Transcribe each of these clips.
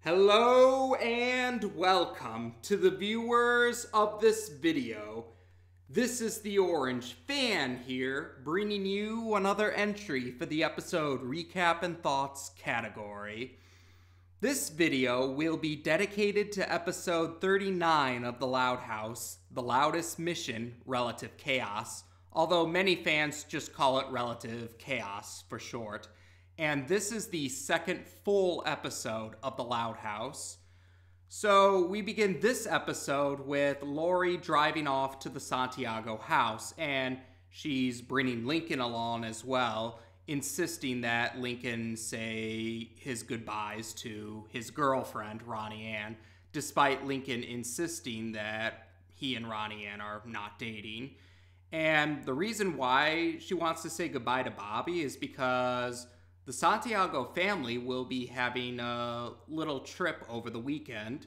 Hello and welcome to the viewers of this video. This is the Orange Fan here, bringing you another entry for the episode Recap and Thoughts category. This video will be dedicated to episode 39 of The Loud House, The Loudest Mission, Relative Chaos, although many fans just call it Relative Chaos for short. And this is the second full episode of The Loud House. So we begin this episode with Lori driving off to the Santiago house, and she's bringing Lincoln along as well, insisting that Lincoln say his goodbyes to his girlfriend, Ronnie Anne, despite Lincoln insisting that he and Ronnie Anne are not dating. And the reason why she wants to say goodbye to Bobby is because the Santiago family will be having a little trip over the weekend.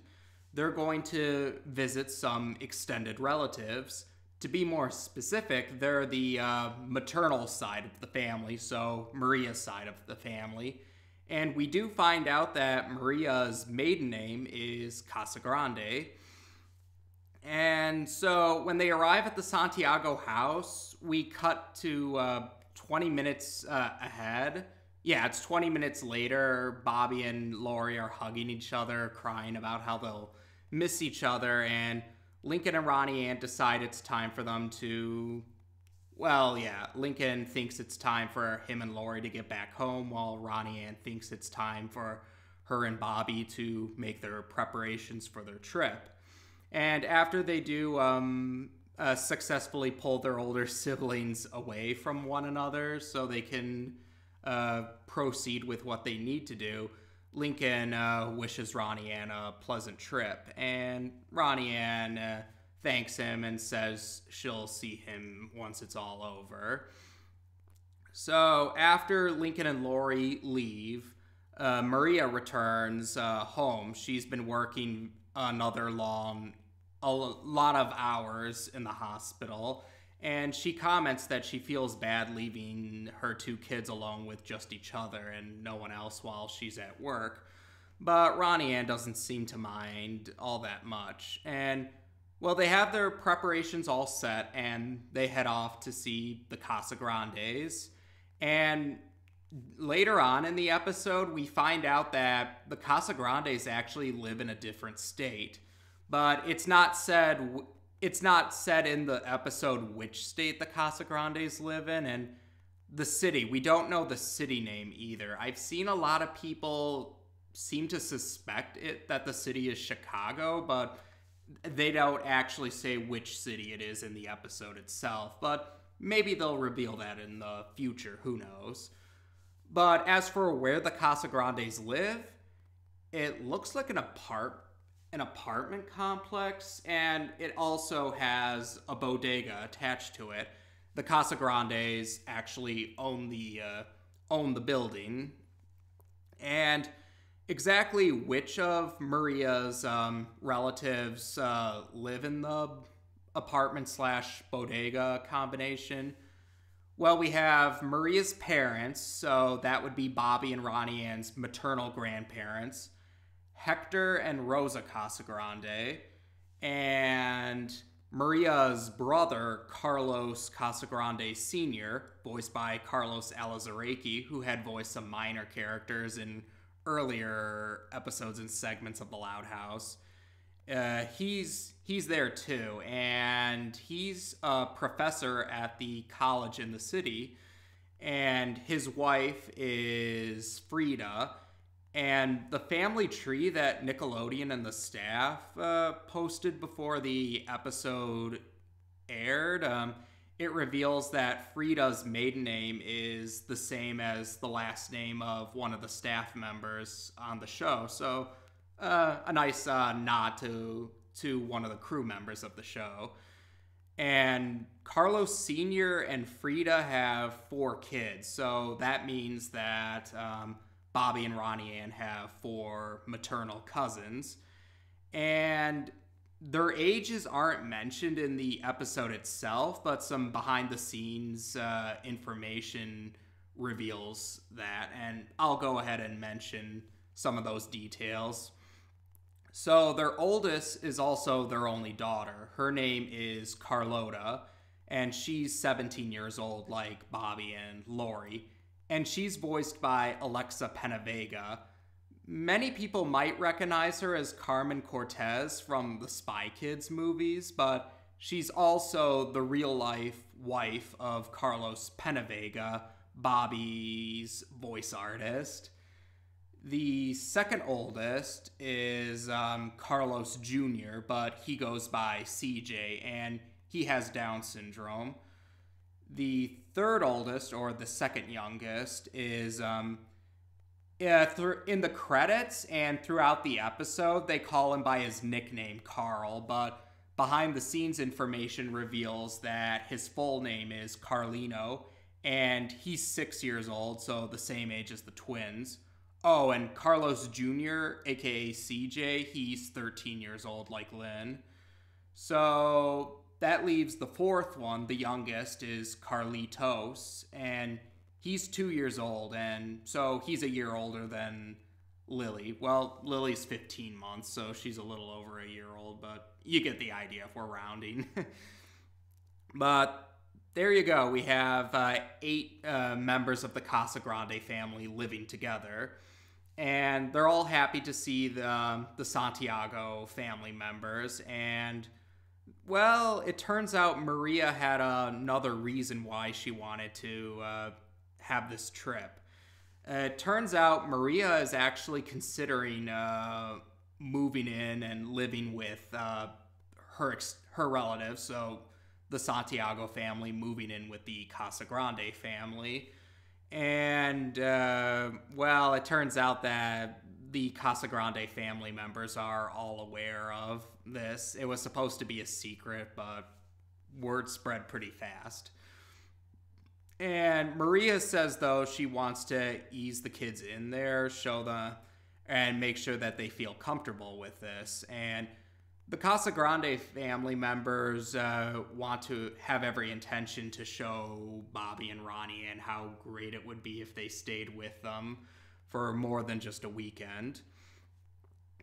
They're going to visit some extended relatives. To be more specific, they're the maternal side of the family, so Maria's side of the family. And we do find out that Maria's maiden name is Casagrande. And so when they arrive at the Santiago house, we cut to 20 minutes ahead. Yeah, it's 20 minutes later. Bobby and Lori are hugging each other, crying about how they'll miss each other, and Lincoln and Ronnie Anne decide it's time for them to... Well, yeah, Lincoln thinks it's time for him and Lori to get back home, while Ronnie Anne thinks it's time for her and Bobby to make their preparations for their trip. And after they do successfully pull their older siblings away from one another so they can proceed with what they need to do, Lincoln wishes Ronnie Anne a pleasant trip, and Ronnie Anne thanks him and says she'll see him once it's all over. So after Lincoln and Lori leave, Maria returns home. She's been working a lot of hours in the hospital, and she comments that she feels bad leaving her two kids alone with just each other and no one else while she's at work. But Ronnie Anne doesn't seem to mind all that much. And, well, they have their preparations all set, and they head off to see the Casagrandes. And later on in the episode, we find out that the Casagrandes actually live in a different state. But it's not said in the episode which state the Casagrandes live in, and the city. We don't know the city name either. I've seen a lot of people seem to suspect that the city is Chicago, but they don't actually say which city it is in the episode itself. But maybe they'll reveal that in the future, who knows. But as for where the Casagrandes live, it looks like an apartment complex, and it also has a bodega attached to it. The Casagrandes actually own the building, and exactly which of Maria's relatives live in the apartment/bodega combination? Well, we have Maria's parents, so that would be Bobby and Ronnie Anne's maternal grandparents, Hector and Rosa Casagrande, and Maria's brother, Carlos Casagrande Sr., voiced by Carlos Alazaraki, who had voiced some minor characters in earlier episodes and segments of The Loud House. He's there too, and he's a professor at the college in the city, and his wife is Frida. And the family tree that Nickelodeon and the staff posted before the episode aired, it reveals that Frida's maiden name is the same as the last name of one of the staff members on the show. So a nice nod to one of the crew members of the show. And Carlos Sr. and Frida have 4 kids, so that means that Bobby and Ronnie Anne have 4 maternal cousins, and their ages aren't mentioned in the episode itself, but some behind-the-scenes information reveals that, and I'll go ahead and mention some of those details. So their oldest is also their only daughter. Her name is Carlota, and she's 17 years old, like Bobby and Lori. And she's voiced by Alexa Penavega. Many people might recognize her as Carmen Cortez from the Spy Kids movies, but she's also the real-life wife of Carlos Penavega, Bobby's voice artist. The second oldest is Carlos Jr., but he goes by CJ, and he has Down syndrome. The third oldest, or the second youngest, is in the credits and throughout the episode, they call him by his nickname, Carl, but behind the scenes information reveals that his full name is Carlino, and he's 6 years old, so the same age as the twins. Oh, and Carlos Jr., aka CJ, he's 13 years old, like Lynn. So that leaves the fourth one, the youngest, is Carlitos, and he's 2 years old, and so he's a year older than Lily. Well, Lily's 15 months, so she's a little over a year old, but you get the idea if we're rounding. But there you go. We have 8 members of the Casagrande family living together. And they're all happy to see the Santiago family members. And, well, it turns out Maria had another reason why she wanted to have this trip. It turns out Maria is actually considering moving in and living with her relatives, so the Santiago family moving in with the Casagrande family. And, well, it turns out that the Casagrande family members are all aware of this. It was supposed to be a secret, but word spread pretty fast. And Maria says, though, she wants to ease the kids in there, and make sure that they feel comfortable with this. And the Casagrande family members want to have every intention to show Bobby and Ronnie and how great it would be if they stayed with them for more than just a weekend.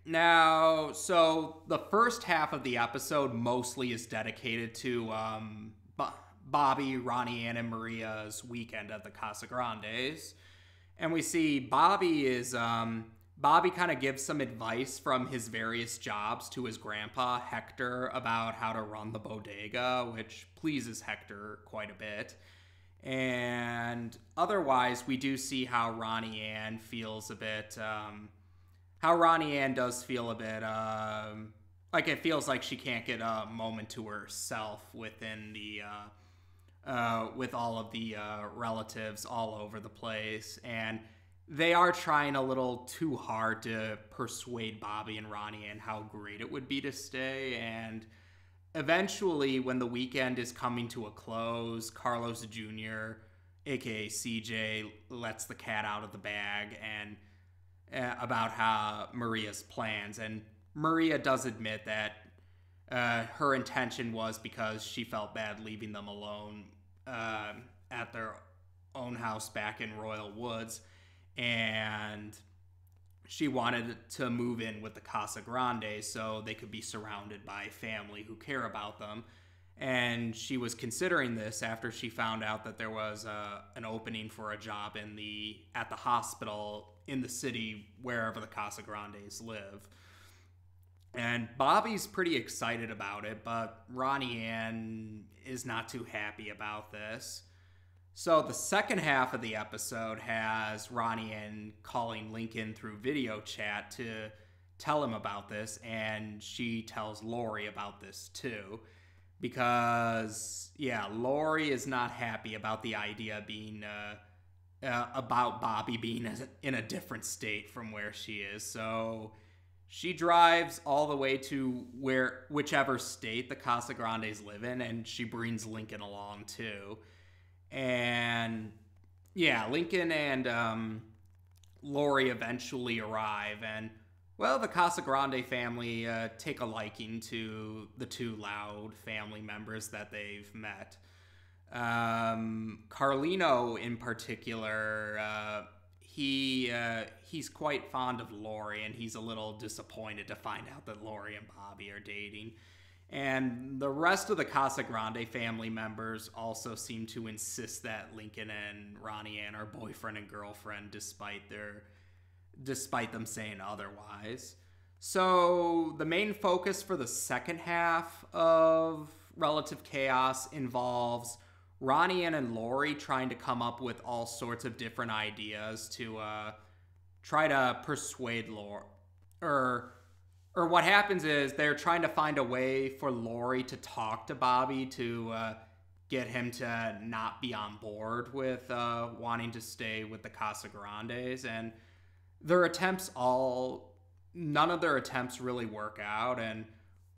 Now, so the first half of the episode mostly is dedicated to Bobby, Ronnie Anne, and Maria's weekend at the Casagrandes. And we see Bobby kind of gives some advice from his various jobs to his grandpa, Hector, about how to run the bodega, which pleases Hector quite a bit. And otherwise, we do see how Ronnie Anne feels a bit, does feel a bit, like it feels like she can't get a moment to herself within the, with all of the relatives all over the place. And they are trying a little too hard to persuade Bobby and Ronnie and how great it would be to stay. And eventually, when the weekend is coming to a close, Carlos Jr., aka CJ, lets the cat out of the bag and about how Maria's plans. And Maria does admit that her intention was because she felt bad leaving them alone at their own house back in Royal Woods. And she wanted to move in with the Casagrande so they could be surrounded by family who care about them. And she was considering this after she found out that there was an opening for a job at the hospital in the city wherever the Casagrandes live. And Bobby's pretty excited about it, but Ronnie Anne is not too happy about this. So the second half of the episode has Ronnie Anne calling Lincoln through video chat to tell him about this, and she tells Lori about this too. Because, yeah, Lori is not happy about the idea being, about Bobby being in a different state from where she is. So she drives all the way to whichever state the Casagrandes live in, and she brings Lincoln along too. And yeah, Lincoln and Lori eventually arrive, and well, the Casagrande family take a liking to the two Loud family members that they've met. Carlino, in particular, he's quite fond of Lori, and he's a little disappointed to find out that Lori and Bobby are dating. And the rest of the Casagrande family members also seem to insist that Lincoln and Ronnie Anne are boyfriend and girlfriend, despite them saying otherwise. So the main focus for the second half of Relative Chaos involves Ronnie Anne and Lori trying to come up with all sorts of different ideas to try to persuade Lori. Or what happens is they're trying to find a way for Lori to talk to Bobby to get him to not be on board with wanting to stay with the Casagrandes. And none of their attempts really work out. And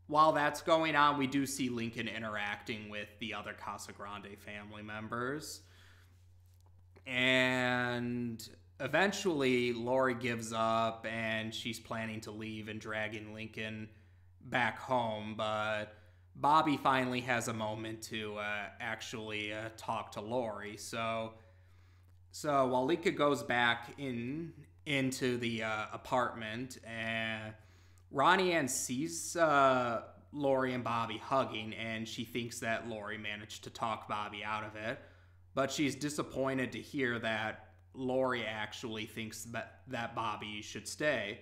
while that's going on, we do see Lincoln interacting with the other Casagrande family members. And eventually, Lori gives up and she's planning to leave and dragging Lincoln back home. But Bobby finally has a moment to actually talk to Lori. So while Lincoln goes back into the apartment, and Ronnie Anne sees Lori and Bobby hugging, and she thinks that Lori managed to talk Bobby out of it. But she's disappointed to hear that Lori actually thinks that Bobby should stay.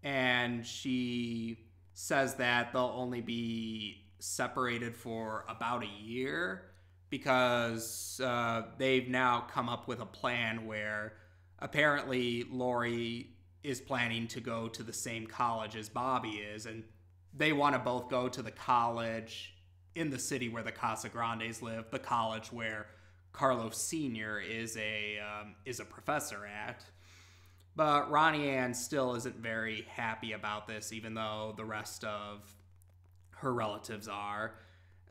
And she says that they'll only be separated for about a year because they've now come up with a plan where apparently Lori is planning to go to the same college as Bobby is, and they want to both go to the college in the city where the Casagrandes live, the college where Carlos Sr. is a professor at. But Ronnie Anne still isn't very happy about this, even though the rest of her relatives are.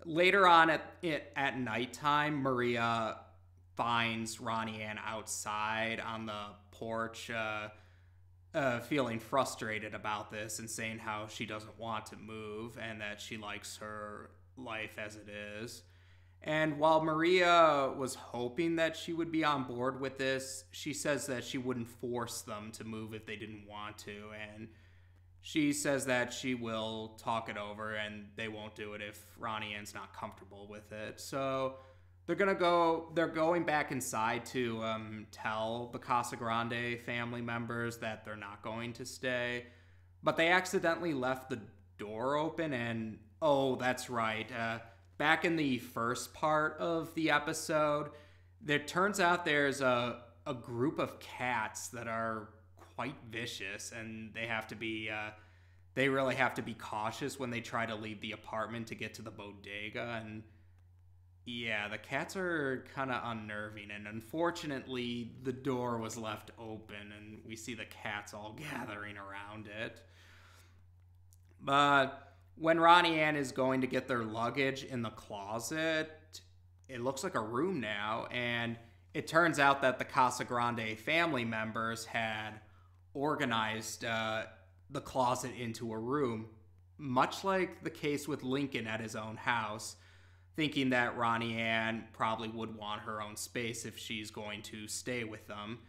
Later on at nighttime, Maria finds Ronnie Anne outside on the porch, feeling frustrated about this and saying how she doesn't want to move and that she likes her life as it is. And while Maria was hoping that she would be on board with this, she says that she wouldn't force them to move if they didn't want to. And she says that she will talk it over and they won't do it if Ronnie Anne's not comfortable with it. So they're going back inside to tell the Casagrande family members that they're not going to stay. But they accidentally left the door open, and oh, that's right. Back in the first part of the episode, it turns out there's a group of cats that are quite vicious, and they really have to be cautious when they try to leave the apartment to get to the bodega. And yeah, the cats are kind of unnerving, and unfortunately the door was left open and we see the cats all gathering around it. But when Ronnie Anne is going to get their luggage in the closet, it looks like a room now, and it turns out that the Casagrande family members had organized the closet into a room, much like the case with Lincoln at his own house, thinking that Ronnie Anne probably would want her own space if she's going to stay with them.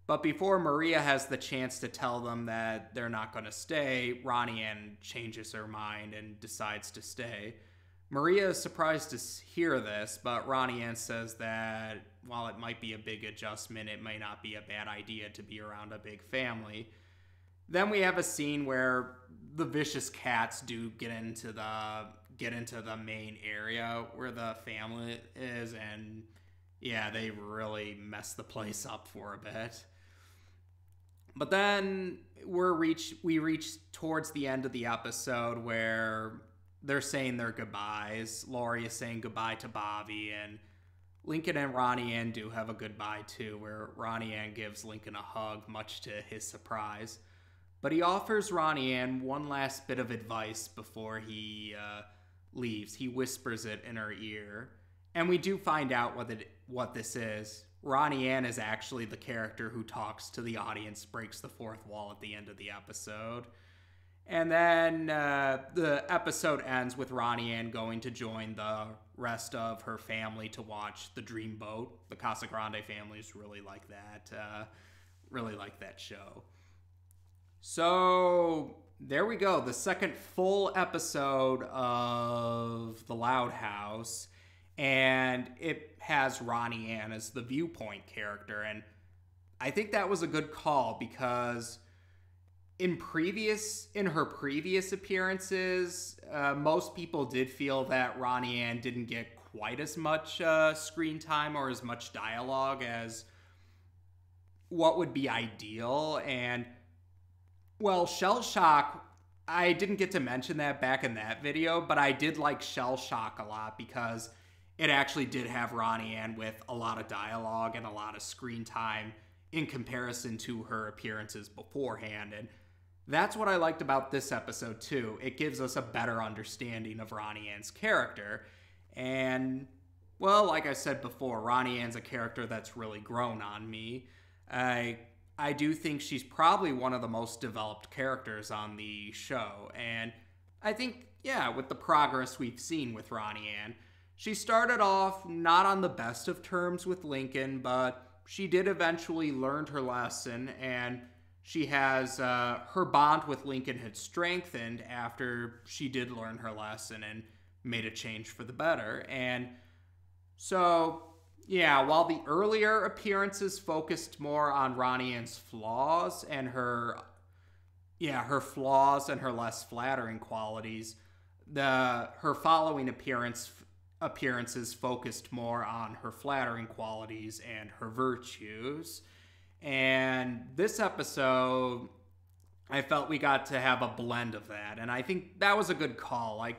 But before Maria has the chance to tell them that they're not going to stay, Ronnie Anne changes her mind and decides to stay. Maria is surprised to hear this, but Ronnie Anne says that while it might be a big adjustment, it may not be a bad idea to be around a big family. Then we have a scene where the vicious cats do get into the main area where the family is, and yeah, they really mess the place up for a bit. But then we reach towards the end of the episode where they're saying their goodbyes. Lori is saying goodbye to Bobby, and Lincoln and Ronnie Anne do have a goodbye too, where Ronnie Anne gives Lincoln a hug, much to his surprise. But he offers Ronnie Anne one last bit of advice before he leaves. He whispers it in her ear, and we do find out what this is. Ronnie Anne is actually the character who talks to the audience, breaks the fourth wall at the end of the episode. And then the episode ends with Ronnie Anne going to join the rest of her family to watch the Dreamboat. The Casagrande family is really like that. really like that show. So there we go, the second full episode of The Loud House, and it has Ronnie Anne as the viewpoint character, and I think that was a good call because in her previous appearances, most people did feel that Ronnie Anne didn't get quite as much screen time or as much dialogue as what would be ideal. And, well, Shell Shock, I didn't get to mention that back in that video, but I did like Shell Shock a lot because it actually did have Ronnie Anne with a lot of dialogue and a lot of screen time in comparison to her appearances beforehand. And that's what I liked about this episode too. It gives us a better understanding of Ronnie Anne's character. And, well, like I said before, Ronnie Anne's a character that's really grown on me. I do think she's probably one of the most developed characters on the show. And I think, yeah, with the progress we've seen with Ronnie Anne, she started off not on the best of terms with Lincoln, but she did eventually learn her lesson, and she has, her bond with Lincoln had strengthened after she did learn her lesson and made a change for the better. And so, yeah, while the earlier appearances focused more on Ronnie Anne's flaws and her flaws and her less flattering qualities, her following appearances focused more on her flattering qualities and her virtues. And this episode, I felt we got to have a blend of that, and I think that was a good call. Like,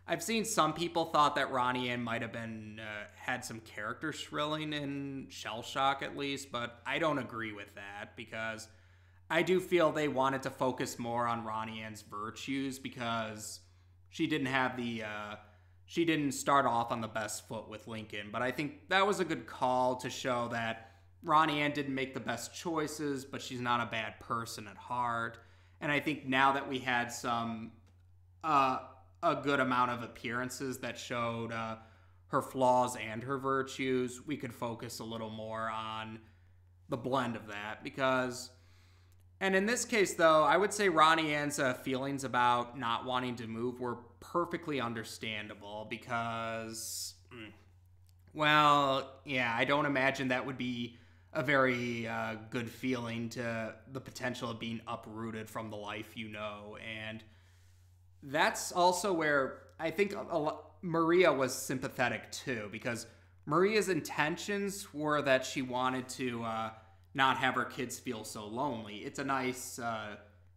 I've seen some people thought that Ronnie Anne might have been had some character shrilling in Shell Shock at least, but I don't agree with that because I do feel they wanted to focus more on Ronnie Anne's virtues because she didn't have she didn't start off on the best foot with Lincoln. But I think that was a good call to show that Ronnie Anne didn't make the best choices, but she's not a bad person at heart. And I think now that we had some a good amount of appearances that showed her flaws and her virtues, we could focus a little more on the blend of that. Because, and in this case though, I would say Ronnie Anne's feelings about not wanting to move were perfectly understandable because, well, yeah, I don't imagine that would be a very good feeling, to the potential of being uprooted from the life you know. And that's also where I think Maria was sympathetic too, because Maria's intentions were that she wanted to not have her kids feel so lonely. It's a nice,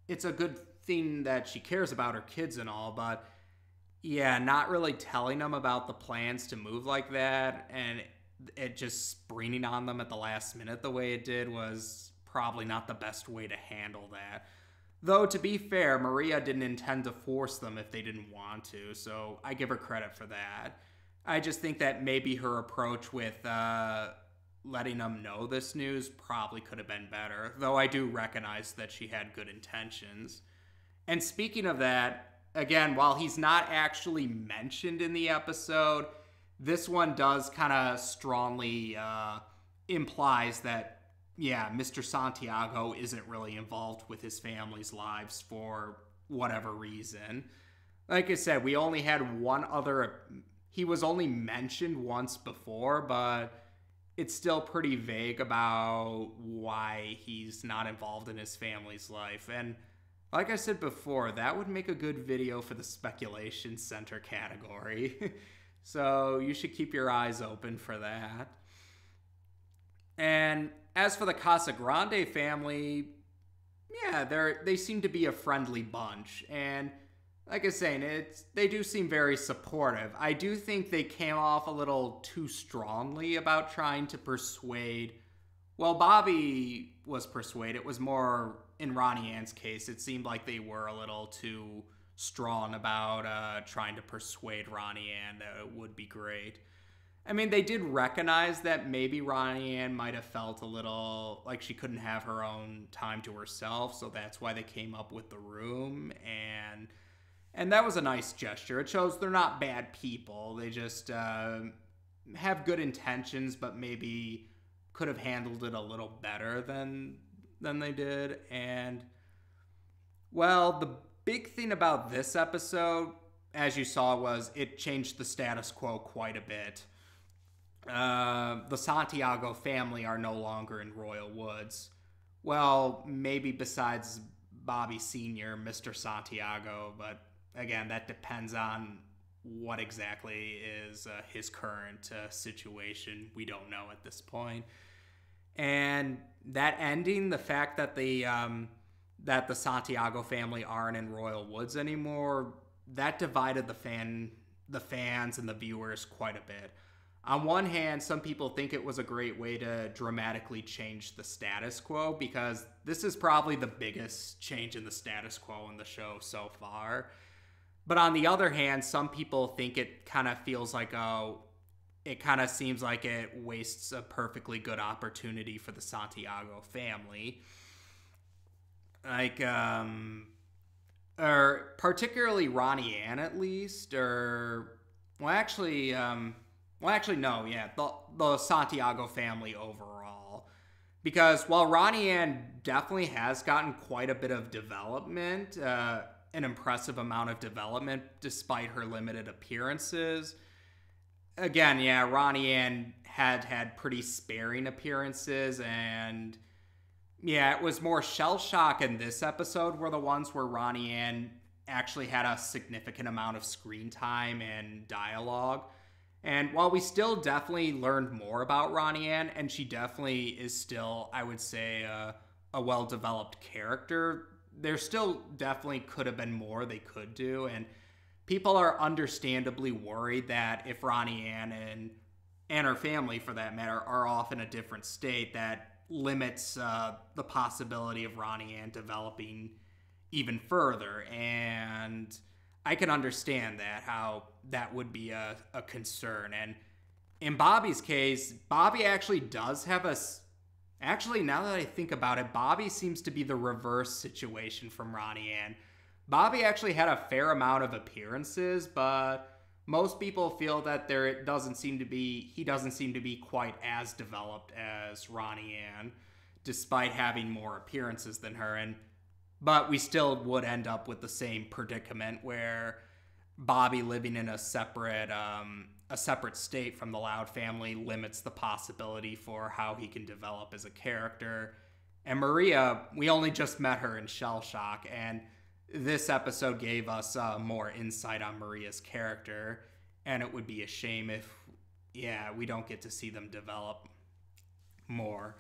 it's a good thing that she cares about her kids and all, but yeah, not really telling them about the plans to move like that and it just springing on them at the last minute the way it did was probably not the best way to handle that. Though, to be fair, Maria didn't intend to force them if they didn't want to, so I give her credit for that. I just think that maybe her approach with letting them know this news probably could have been better, though I do recognize that she had good intentions. And speaking of that, again, while he's not actually mentioned in the episode, this one does kind of strongly implies that, yeah, Mr. Santiago isn't really involved with his family's lives for whatever reason. Like I said, we only had one other, he was only mentioned once before, but it's still pretty vague about why he's not involved in his family's life. And like I said before, that would make a good video for the speculation center category. So you should keep your eyes open for that. And as for the Casagrande family, yeah, they seem to be a friendly bunch. And like I was saying, they do seem very supportive. I do think they came off a little too strongly about trying to persuade. Well, Bobby was persuaded. It was more, in Ronnie Anne's case, it seemed like they were a little too strong about trying to persuade Ronnie Anne that it would be great. I mean, they did recognize that maybe Ronnie Anne might have felt a little like she couldn't have her own time to herself, so that's why they came up with the room, and that was a nice gesture. It shows they're not bad people. They just have good intentions, but maybe could have handled it a little better than than they did. And, well, the big thing about this episode, as you saw, was it changed the status quo quite a bit. The Santiago family are no longer in Royal Woods. Well, maybe besides Bobby Sr., Mr. Santiago, but again, that depends on what exactly is his current situation. We don't know at this point. And that ending, the fact that the Santiago family aren't in Royal Woods anymore, that divided the fans and the viewers quite a bit. On one hand, some people think it was a great way to dramatically change the status quo, because this is probably the biggest change in the status quo in the show so far. But on the other hand, some people think it kind of feels like, it kind of seems like it wastes a perfectly good opportunity for the Santiago family. Like, or particularly Ronnie Anne, at least, or, no, yeah, the Santiago family overall. Because while Ronnie Anne definitely has gotten quite a bit of development, an impressive amount of development despite her limited appearances, again, yeah, Ronnie Anne had pretty sparing appearances, and yeah, it was more Shell Shock in this episode were the ones where Ronnie Anne actually had a significant amount of screen time and dialogue. And while we still definitely learned more about Ronnie Anne, and she definitely is still, I would say, a well-developed character, there still definitely could have been more they could do. And people are understandably worried that if Ronnie Anne and her family, for that matter, are off in a different state, that limits the possibility of Ronnie Anne developing even further. And I can understand that, how that would be a concern. And in Bobby's case, Bobby actually does have actually, now that I think about it, Bobby seems to be the reverse situation from Ronnie Anne. Bobby actually had a fair amount of appearances, but most people feel that he doesn't seem to be quite as developed as Ronnie Anne, despite having more appearances than her. But we still would end up with the same predicament where Bobby living in a separate state from the Loud family limits the possibility for how he can develop as a character. And Maria, we only just met her in Shell Shock, and this episode gave us more insight on Maria's character, and it would be a shame if, we don't get to see them develop more.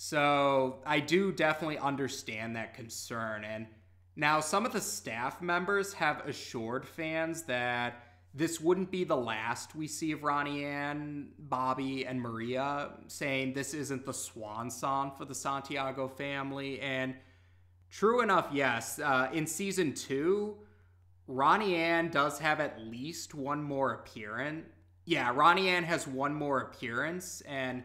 So I do definitely understand that concern. And now some of the staff members have assured fans that this wouldn't be the last we see of Ronnie Anne, Bobby, and Maria, saying this isn't the swan song for the Santiago family. And true enough, yes, in season 2, Ronnie Anne does have at least one more appearance. Yeah, Ronnie Anne has one more appearance, and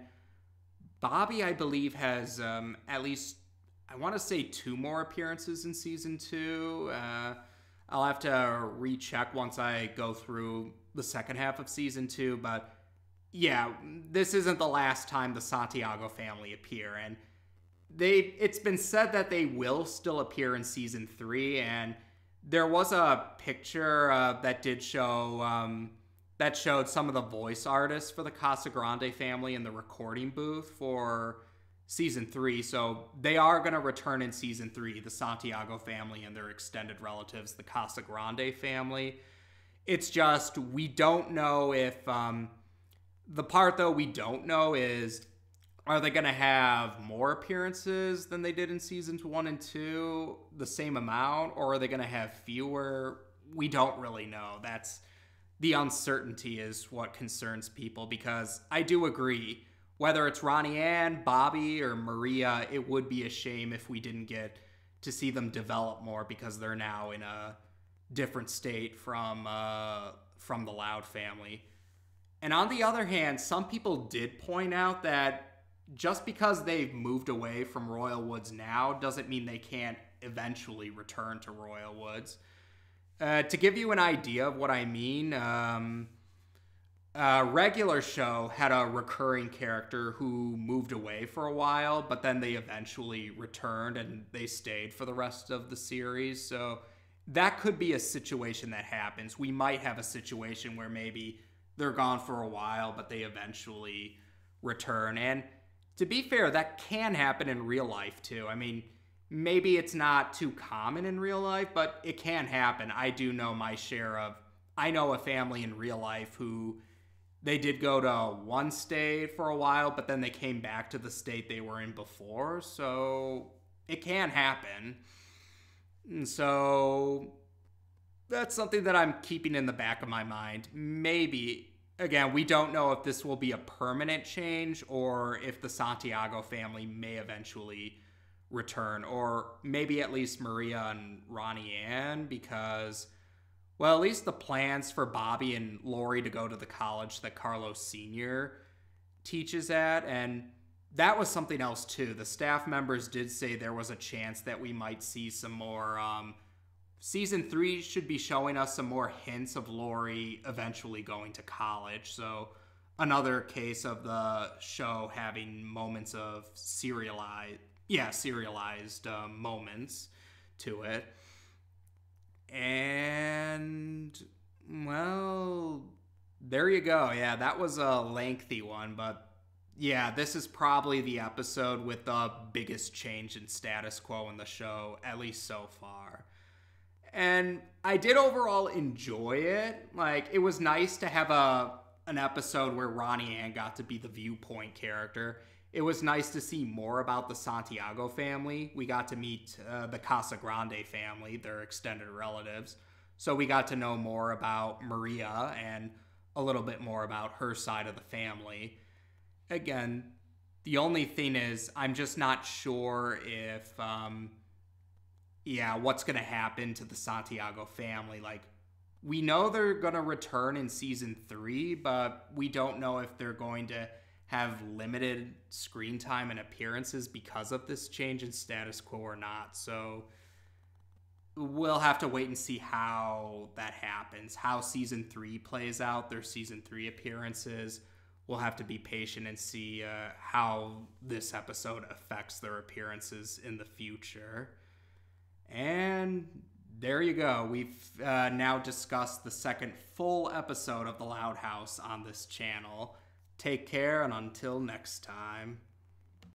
Bobby, I believe, has at least, I want to say 2 more appearances in season 2. I'll have to recheck once I go through the second half of season 2, but yeah, this isn't the last time the Santiago family appear, and it's been said that they will still appear in season 3, and there was a picture that showed some of the voice artists for the Casagrande family in the recording booth for season 3. So they are going to return in season 3, the Santiago family and their extended relatives, the Casagrande family. It's just, we don't know if, the part though we don't know is, are they going to have more appearances than they did in seasons 1 and 2, the same amount, or are they going to have fewer? We don't really know. That's the uncertainty is what concerns people, because I do agree, whether it's Ronnie Anne, Bobby, or Maria, it would be a shame if we didn't get to see them develop more, because they're now in a different state from the Loud family. And on the other hand, some people did point out that just because they've moved away from Royal Woods now doesn't mean they can't eventually return to Royal Woods. To give you an idea of what I mean, regular show had a recurring character who moved away for a while, but then they eventually returned and they stayed for the rest of the series. So that could be a situation that happens. We might have a situation where maybe they're gone for a while, but they eventually return. And to be fair, that can happen in real life too. I mean, maybe it's not too common in real life, but it can happen. I do know my share of, I know a family in real life who they did go to one state for a while, but then they came back to the state they were in before. So it can happen. And so that's something that I'm keeping in the back of my mind. Maybe, again, we don't know if this will be a permanent change or if the Santiago family may eventually return, or maybe at least Maria and Ronnie Anne, because, well, at least the plans for Bobby and Lori to go to the college that Carlos Sr. teaches at, and that was something else too. The staff members did say there was a chance that we might see some more. Season 3 should be showing us some more hints of Lori eventually going to college. So another case of the show having moments of serialized moments to it. And, well, there you go. Yeah, that was a lengthy one, but yeah, this is probably the episode with the biggest change in status quo in the show, at least so far. And I did overall enjoy it. Like, it was nice to have an episode where Ronnie Anne got to be the viewpoint character. It was nice to see more about the Santiago family. We got to meet the Casagrande family, their extended relatives. So we got to know more about Maria and a little bit more about her side of the family. Again, the only thing is I'm just not sure if, what's going to happen to the Santiago family. Like, we know they're going to return in season 3, but we don't know if they're going to have limited screen time and appearances because of this change in status quo or not. So we'll have to wait and see how that happens, how season 3 plays out, their season 3 appearances. We'll have to be patient and see how this episode affects their appearances in the future. And there you go. We've now discussed the second full episode of The Loud House on this channel. Take care, and until next time.